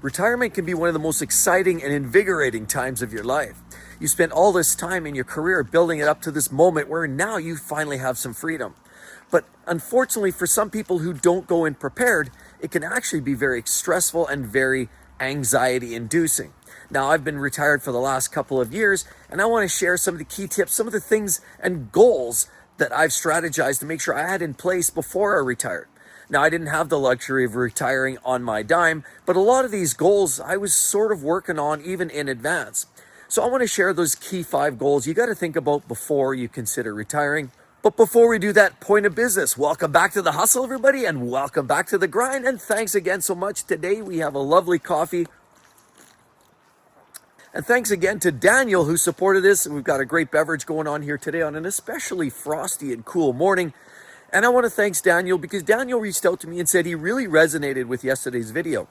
Retirement can be one of the most exciting and invigorating times of your life. You spent all this time in your career building it up to this moment where now you finally have some freedom. But unfortunately, for some people who don't go in prepared, it can actually be very stressful and very anxiety inducing. Now, I've been retired for the last couple of years, and I want to share some of the key tips, some of the things and goals that I've strategized to make sure I had in place before I retired. Now, I didn't have the luxury of retiring on my dime, but a lot of these goals I was sort of working on even in advance. So I want to share those key 5 goals you got to think about before you consider retiring. But before we do that, point of business. Welcome back to the hustle, everybody, and welcome back to the grind. And thanks again so much. Today we have a lovely coffee. And thanks again to Daniel who supported this. We've got a great beverage going on here today on an especially frosty and cool morning. And I want to thank Daniel because Daniel reached out to me and said he really resonated with yesterday's video.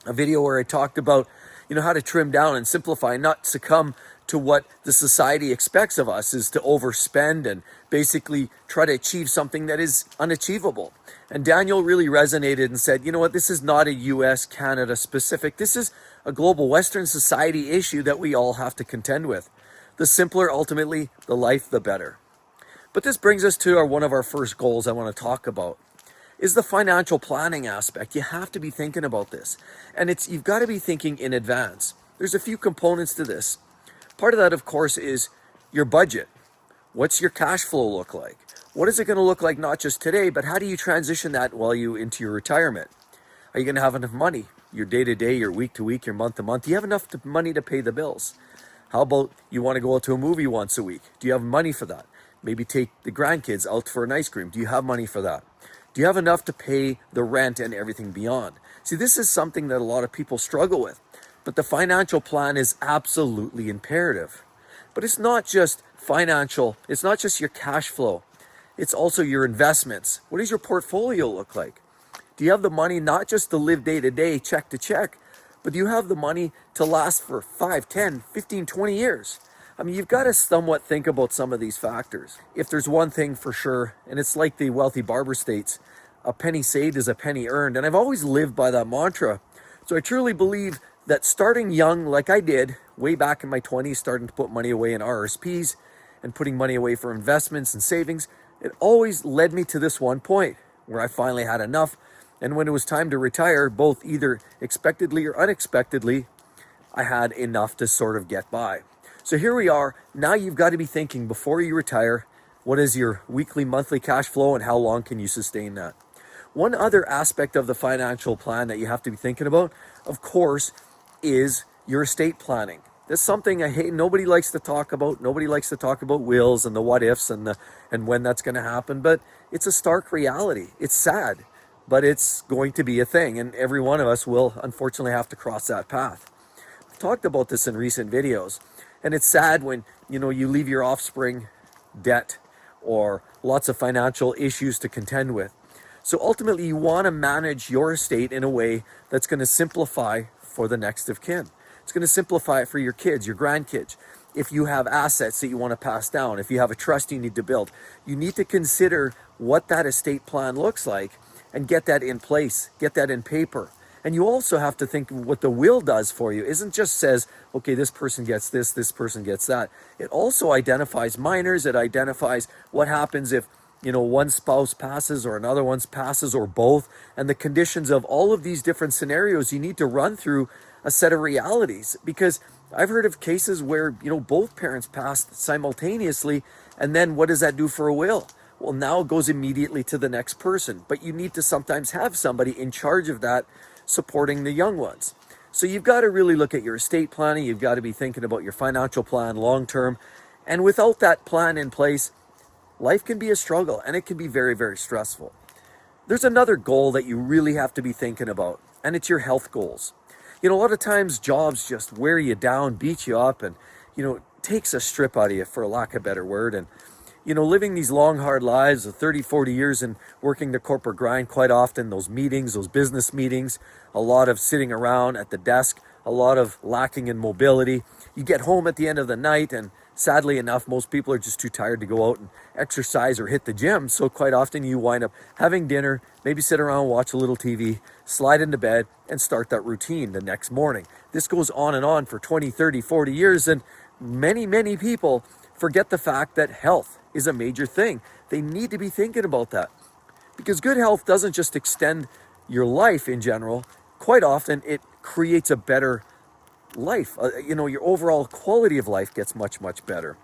A video where I talked about, how to trim down and simplify, not succumb to what the society expects of us, is to overspend and basically try to achieve something that is unachievable. And Daniel really resonated and said, you know what, this is not a US, Canada specific. This is a global Western society issue that we all have to contend with. The simpler, ultimately, the life, the better. But this brings us to one of our first goals I want to talk about, is the financial planning aspect. You have to be thinking about this. And you've got to be thinking in advance. There's a few components to this. Part of that, of course, is your budget. What's your cash flow look like? What is it going to look like not just today, but how do you transition that while you into your retirement? Are you going to have enough money? Your day-to-day, your week-to-week, your month-to-month. Do you have enough money to pay the bills? How about you want to go out to a movie once a week? Do you have money for that? Maybe take the grandkids out for an ice cream. Do you have money for that? Do you have enough to pay the rent and everything beyond? See, this is something that a lot of people struggle with. But the financial plan is absolutely imperative. But it's not just financial. It's not just your cash flow. It's also your investments. What does your portfolio look like? Do you have the money not just to live day to day, check to check, but do you have the money to last for 5, 10, 15, 20 years? I mean, you've got to somewhat think about some of these factors. If there's one thing for sure, and it's like the wealthy barber states, a penny saved is a penny earned. And I've always lived by that mantra. So I truly believe that starting young, like I did, way back in my 20s, starting to put money away in RSPs and putting money away for investments and savings, it always led me to this one point where I finally had enough. And when it was time to retire, both either expectedly or unexpectedly, I had enough to sort of get by. So here we are. Now you've got to be thinking before you retire, what is your weekly, monthly cash flow and how long can you sustain that? One other aspect of the financial plan that you have to be thinking about, of course, is your estate planning. That's something I hate. Nobody likes to talk about. Nobody likes to talk about wills and the what ifs and when that's going to happen. But it's a stark reality. It's sad, but it's going to be a thing. And every one of us will unfortunately have to cross that path. I've talked about this in recent videos. And it's sad when, you leave your offspring debt or lots of financial issues to contend with. So ultimately, you want to manage your estate in a way that's going to simplify for the next of kin. It's going to simplify it for your kids, your grandkids. If you have assets that you want to pass down, if you have a trust you need to build, you need to consider what that estate plan looks like and get that in place, get that in paper. And you also have to think what the will does for you. It isn't just says, okay, this person gets this person gets that. It also identifies minors. It identifies what happens if, one spouse passes or another one passes or both. And the conditions of all of these different scenarios, you need to run through a set of realities. Because I've heard of cases where, both parents passed simultaneously. And then what does that do for a will? Well, now it goes immediately to the next person. But you need to sometimes have somebody in charge of that, supporting the young ones. So you've got to really look at your estate planning. You've got to be thinking about your financial plan long term. And without that plan in place, life can be a struggle and it can be very, very stressful. There's another goal that you really have to be thinking about, and it's your health goals. A lot of times jobs just wear you down, beat you up, and, takes a strip out of you, for lack of a better word. And living these long, hard lives of 30, 40 years and working the corporate grind, quite often those meetings, those business meetings, a lot of sitting around at the desk, a lot of lacking in mobility. You get home at the end of the night and Sadly enough, most people are just too tired to go out and exercise or hit the gym. So quite often you wind up having dinner, maybe sit around, watch a little TV, slide into bed, and start that routine the next morning. This goes on for 20, 30, 40 years. And many people forget the fact that health is a major thing. They need to be thinking about that, because good health doesn't just extend your life in general. Quite often it creates a better life. Your overall quality of life gets much better.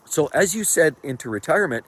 So as you said, into retirement,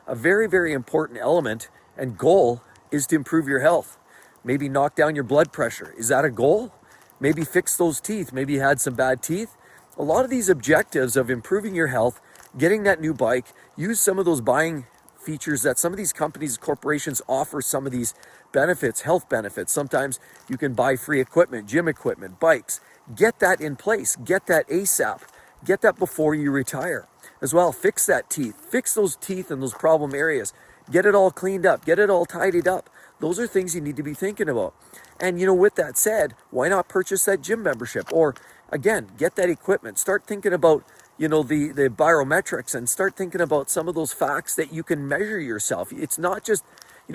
a very important element and goal is to improve your health. Maybe knock down your blood pressure. Is that a goal? Maybe fix those teeth. Maybe you had some bad teeth. A lot of these objectives of improving your health, getting that new bike, use some of those buying features that some of these companies, corporations offer, some of these benefits, health benefits. Sometimes you can buy free equipment, gym equipment, bikes. Get that in place. Get that ASAP. Get that before you retire. As well, fix that teeth. Fix those teeth and those problem areas. Get it all cleaned up. Get it all tidied up. Those are things you need to be thinking about. And with that said, why not purchase that gym membership? Or again, get that equipment. Start thinking about the barometrics, and start thinking about some of those facts that you can measure yourself. It's not just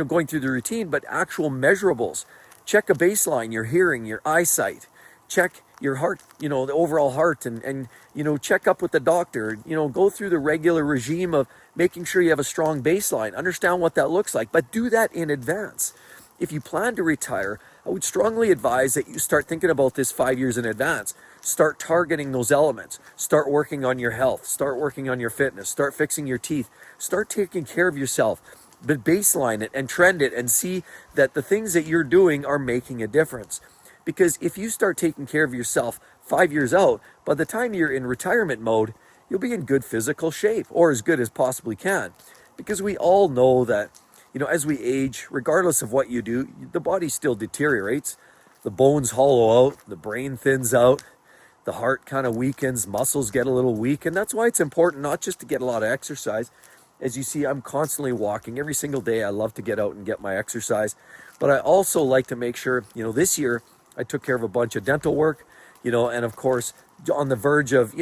going through the routine, but actual measurables. Check a baseline, your hearing, your eyesight. Check your heart, the overall heart, and check up with the doctor. Go through the regular regime of making sure you have a strong baseline. Understand what that looks like, but do that in advance. If you plan to retire, I would strongly advise that you start thinking about this 5 years in advance. Start targeting those elements. Start working on your health. Start working on your fitness. Start fixing your teeth. Start taking care of yourself. But baseline it and trend it and see that the things that you're doing are making a difference. Because if you start taking care of yourself 5 years out, by the time you're in retirement mode, you'll be in good physical shape, or as good as possibly can. Because we all know that as we age, regardless of what you do, the body still deteriorates. The bones hollow out, the brain thins out, the heart kind of weakens, muscles get a little weak. And that's why it's important not just to get a lot of exercise. As you see, I'm constantly walking every single day. I love to get out and get my exercise. But I also like to make sure, this year I took care of a bunch of dental work, and of course, on the verge of,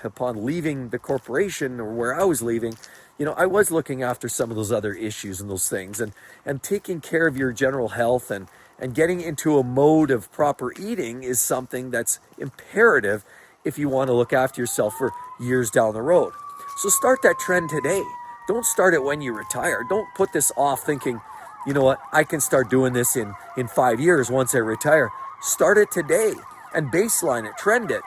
upon leaving the corporation or where I was leaving, I was looking after some of those other issues and those things, and taking care of your general health and getting into a mode of proper eating is something that's imperative if you want to look after yourself for years down the road. So start that trend today. Don't start it when you retire. Don't put this off thinking, I can start doing this in 5 years once I retire. Start it today and baseline it, trend it,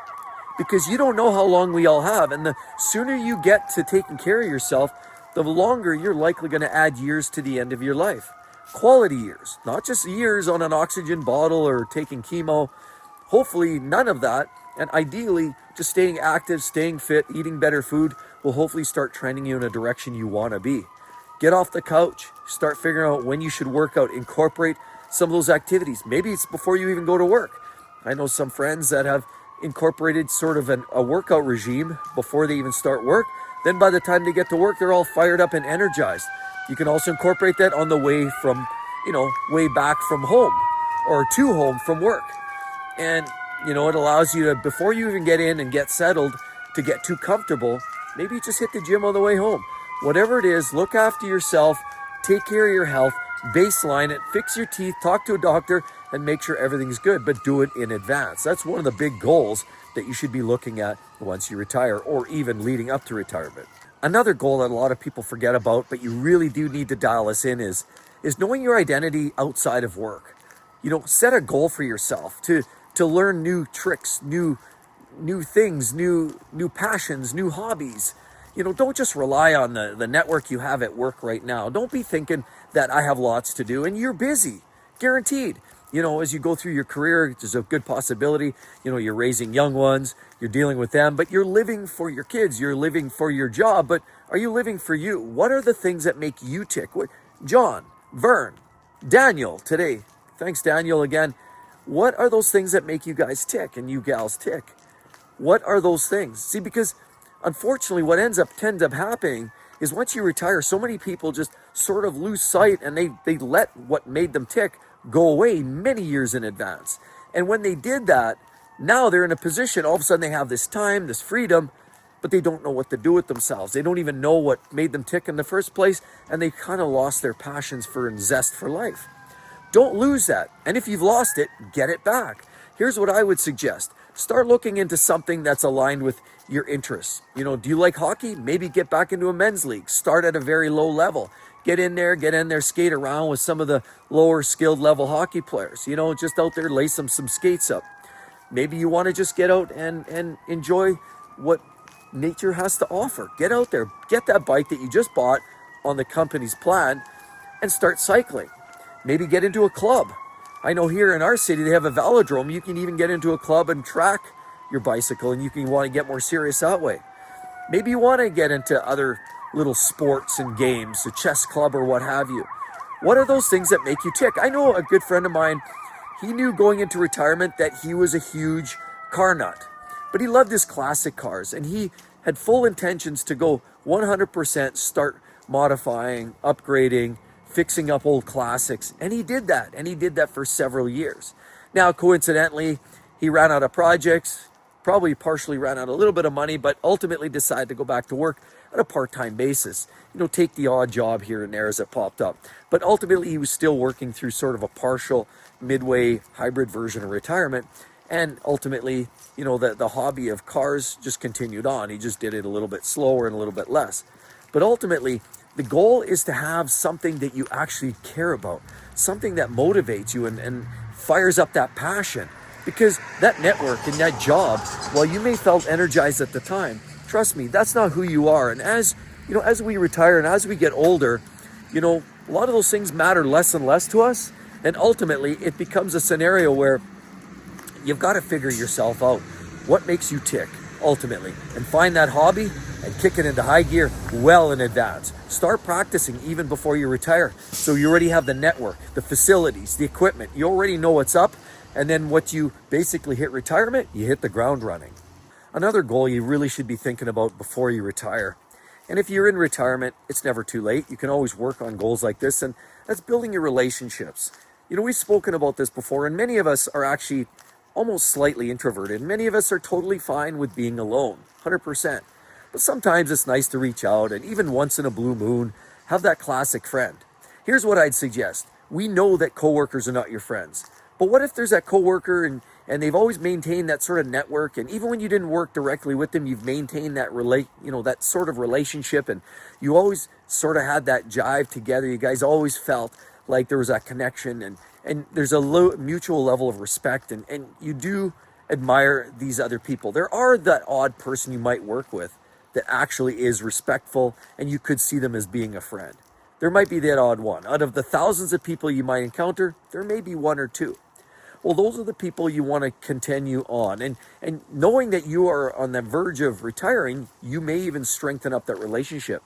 because you don't know how long we all have. And the sooner you get to taking care of yourself, the longer you're likely going to add years to the end of your life. Quality years, not just years on an oxygen bottle or taking chemo. Hopefully none of that. And ideally, just staying active, staying fit, eating better food will hopefully start trending you in a direction you want to be. Get off the couch, start figuring out when you should work out, incorporate some of those activities. Maybe it's before you even go to work. I know some friends that have incorporated sort of a workout regime before they even start work. Then by the time they get to work, they're all fired up and energized. You can also incorporate that on the way from, way back from home or to home from work. And, it allows you to, before you even get in and get settled, to get too comfortable, maybe just hit the gym on the way home. Whatever it is, look after yourself, take care of your health, baseline it, fix your teeth, talk to a doctor, and make sure everything's good, but do it in advance. That's one of the big goals that you should be looking at once you retire, or even leading up to retirement. Another goal that a lot of people forget about, but you really do need to dial this in, is knowing your identity outside of work. Set a goal for yourself to learn new tricks, new things, new passions, new hobbies. Don't just rely on the network you have at work right now. Don't be thinking that I have lots to do, and you're busy, guaranteed. As you go through your career, there's a good possibility, you're raising young ones, you're dealing with them, but you're living for your kids, you're living for your job, but are you living for you? What are the things that make you tick? John, Vern, Daniel today, thanks Daniel again. What are those things that make you guys tick and you gals tick? What are those things? See, because unfortunately what tends up happening is once you retire, so many people just sort of lose sight, and they let what made them tick go away many years in advance. And when they did that, now they're in a position, all of a sudden they have this time, this freedom, but they don't know what to do with themselves. They don't even know what made them tick in the first place, and they kind of lost their passions for and zest for life. Don't lose that. And if you've lost it, get it back. Here's what I would suggest. Start looking into something that's aligned with your interests. Do you like hockey? Maybe get back into a men's league. Start at a very low level. Get in there, skate around with some of the lower skilled level hockey players. Just out there, lace them some skates up. Maybe you want to just get out and enjoy what nature has to offer. Get out there, get that bike that you just bought on the company's plan and start cycling. Maybe get into a club. I know here in our city, they have a velodrome. You can even get into a club and track your bicycle, and you can want to get more serious that way. Maybe you want to get into other little sports and games, a chess club or what have you. What are those things that make you tick? I know a good friend of mine, he knew going into retirement that he was a huge car nut, but he loved his classic cars, and he had full intentions to go 100% start modifying, upgrading, fixing up old classics. And he did that for several years. Now, coincidentally, he ran out of projects, probably partially ran out a little bit of money, but ultimately decided to go back to work at a part-time basis. Take the odd job here and there as it popped up. But ultimately, he was still working through sort of a partial midway hybrid version of retirement. And ultimately, the hobby of cars just continued on. He just did it a little bit slower and a little bit less. But ultimately, the goal is to have something that you actually care about, something that motivates you and fires up that passion. Because that network and that job, while you may felt energized at the time, trust me, that's not who you are. And as we retire and as we get older, a lot of those things matter less and less to us. And ultimately, it becomes a scenario where you've got to figure yourself out. What makes you tick, ultimately? And find that hobby and kick it into high gear well in advance. Start practicing even before you retire. So you already have the network, the facilities, the equipment. You already know what's up. And then what you basically hit retirement, you hit the ground running. Another goal you really should be thinking about before you retire. And if you're in retirement, it's never too late. You can always work on goals like this, and that's building your relationships. We've spoken about this before, and many of us are actually almost slightly introverted. Many of us are totally fine with being alone, 100%. But sometimes it's nice to reach out and even once in a blue moon, have that classic friend. Here's what I'd suggest. We know that coworkers are not your friends. But what if there's that coworker and they've always maintained that sort of network, and even when you didn't work directly with them, you've maintained that that sort of relationship, and you always sort of had that jive together. You guys always felt like there was that connection, and there's a mutual level of respect, and you do admire these other people. There are that odd person you might work with that actually is respectful, and you could see them as being a friend. There might be that odd one. Out of the thousands of people you might encounter, there may be one or two. Well, those are the people you want to continue on. And knowing that you are on the verge of retiring, you may even strengthen up that relationship.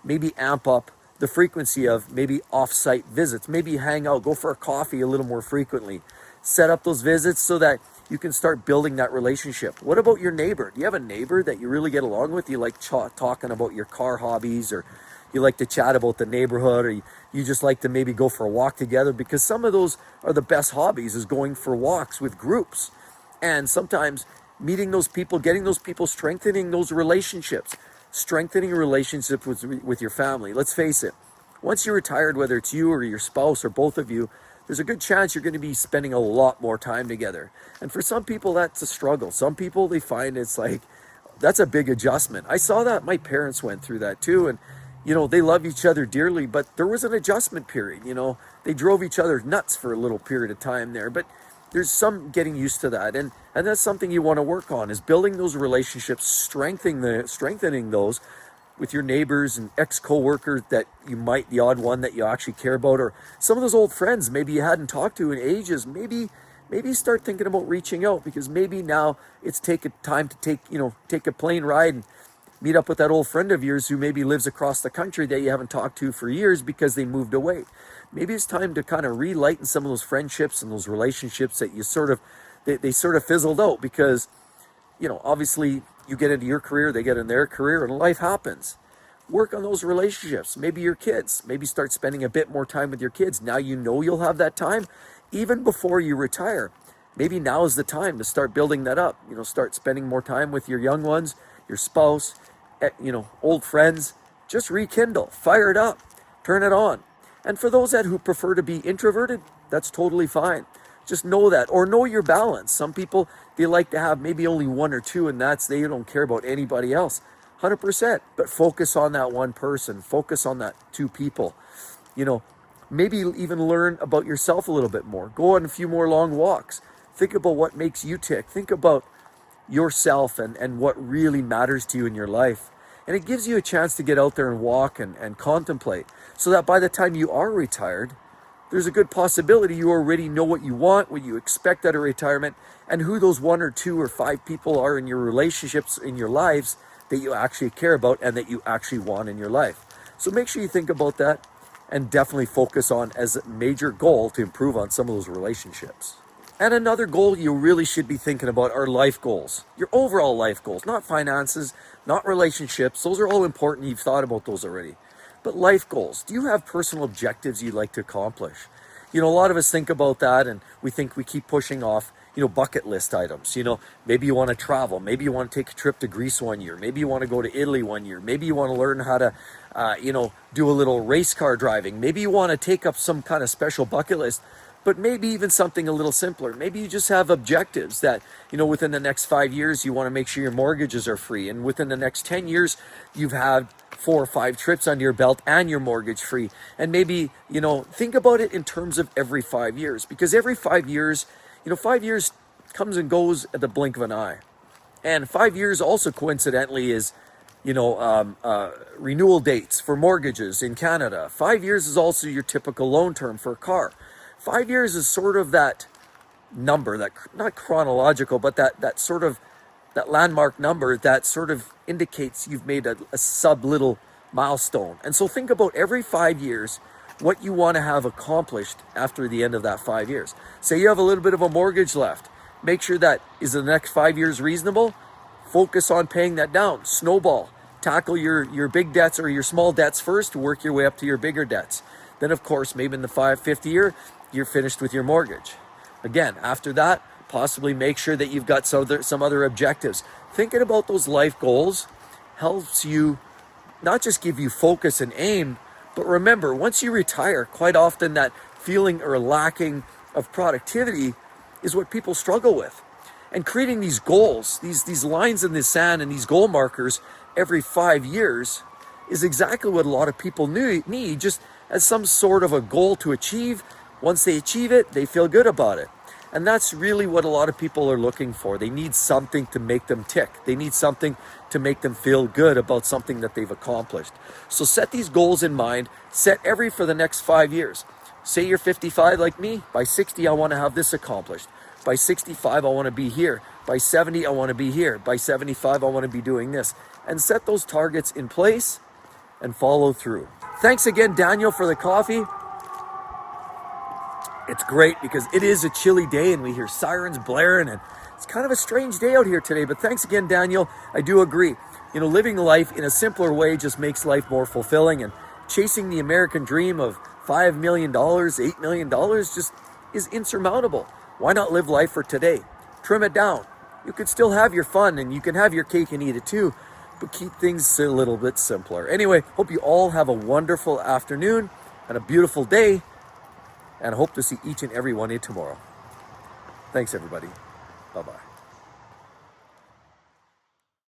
Maybe amp up the frequency of maybe off-site visits. Maybe hang out, go for a coffee a little more frequently. Set up those visits so that you can start building that relationship. What about your neighbor? Do you have a neighbor that you really get along with? You like talking about your car hobbies, or you like to chat about the neighborhood, or you just like to maybe go for a walk together? Because some of those are the best hobbies, is going for walks with groups. And sometimes meeting those people, getting those people, strengthening those relationships, strengthening relationships with your family. Let's face it, once you're retired, whether it's you or your spouse or both of you, there's a good chance you're going to be spending a lot more time together. And for some people, that's a struggle. Some people, they find it's like, that's a big adjustment. I saw that. My parents went through that too. And they love each other dearly, but there was an adjustment period. They drove each other nuts for a little period of time there, but there's some getting used to that. And that's something you want to work on, is building those relationships, strengthening those with your neighbors and ex-coworkers that you might, the odd one that you actually care about, or some of those old friends maybe you hadn't talked to in ages. Maybe start thinking about reaching out, because maybe now it's time to take a plane ride and meet up with that old friend of yours who maybe lives across the country that you haven't talked to for years because they moved away. Maybe it's time to kind of relighten some of those friendships and those relationships that you they sort of fizzled out, because, obviously you get into your career, they get in their career, and life happens. Work on those relationships. Maybe your kids, maybe start spending a bit more time with your kids. Now you'll have that time even before you retire. maybe now is the time to start building that up. Start spending more time with your young ones, your spouse, old friends. Just rekindle, fire it up, turn it on. And for those who prefer to be introverted, that's totally fine. Just know that, or know your balance. Some people, they like to have maybe only one or two, and they don't care about anybody else. 100%. But focus on that one person. Focus on that two people. Maybe even learn about yourself a little bit more. Go on a few more long walks. Think about what makes you tick. Think about yourself and what really matters to you in your life. And it gives you a chance to get out there and walk and contemplate, so that by the time you are retired, there's a good possibility you already know what you want, what you expect out of retirement, and who those one or two or five people are in your relationships, in your lives, that you actually care about and that you actually want in your life. So make sure you think about that, and definitely focus on as a major goal to improve on some of those relationships. And another goal you really should be thinking about are life goals. Your overall life goals, not finances, not relationships. Those are all important. You've thought about those already. But life goals. Do you have personal objectives you'd like to accomplish? A lot of us think about that, and we think we keep pushing off, bucket list items. Maybe you want to travel. Maybe you want to take a trip to Greece one year. Maybe you want to go to Italy one year. Maybe you want to learn how to, do a little race car driving. Maybe you want to take up some kind of special bucket list. But maybe even something a little simpler. Maybe you just have objectives that, within the next 5 years, you want to make sure your mortgages are free. And within the next 10 years, you've had 4 or 5 trips under your belt and your mortgage free. And maybe, think about it in terms of every 5 years. Because every 5 years, 5 years comes and goes at the blink of an eye. And 5 years also coincidentally is, renewal dates for mortgages in Canada. 5 years is also your typical loan term for a car. 5 years is sort of that number, that not chronological, but that sort of that landmark number that sort of indicates you've made a sub little milestone. And so think about every 5 years what you want to have accomplished after the end of that 5 years. Say you have a little bit of a mortgage left. Make sure that is the next 5 years reasonable. Focus on paying that down. Snowball. Tackle your big debts or your small debts first to work your way up to your bigger debts. Then, of course, maybe in the 5th year, you're finished with your mortgage. Again, after that, possibly make sure that you've got some other objectives. Thinking about those life goals helps you not just give you focus and aim, but remember, once you retire, quite often that feeling or lacking of productivity is what people struggle with. And creating these goals, these lines in the sand and these goal markers every 5 years is exactly what a lot of people need, just as some sort of a goal to achieve. Once they achieve it, they feel good about it. And that's really what a lot of people are looking for. They need something to make them tick. They need something to make them feel good about something that they've accomplished. So set these goals in mind. Set for the next 5 years. Say you're 55 like me. By 60, I want to have this accomplished. By 65, I want to be here. By 70, I want to be here. By 75, I want to be doing this. And set those targets in place and follow through. Thanks again, Daniel, for the coffee. It's great because it is a chilly day and we hear sirens blaring, and it's kind of a strange day out here today. But thanks again, Daniel. I do agree. Living life in a simpler way just makes life more fulfilling, and chasing the American dream of $5 million, $8 million just is insurmountable. Why not live life for today? Trim it down. You can still have your fun and you can have your cake and eat it too, but keep things a little bit simpler. Anyway, hope you all have a wonderful afternoon and a beautiful day, and I hope to see each and every one of you tomorrow. Thanks, everybody. Bye-bye.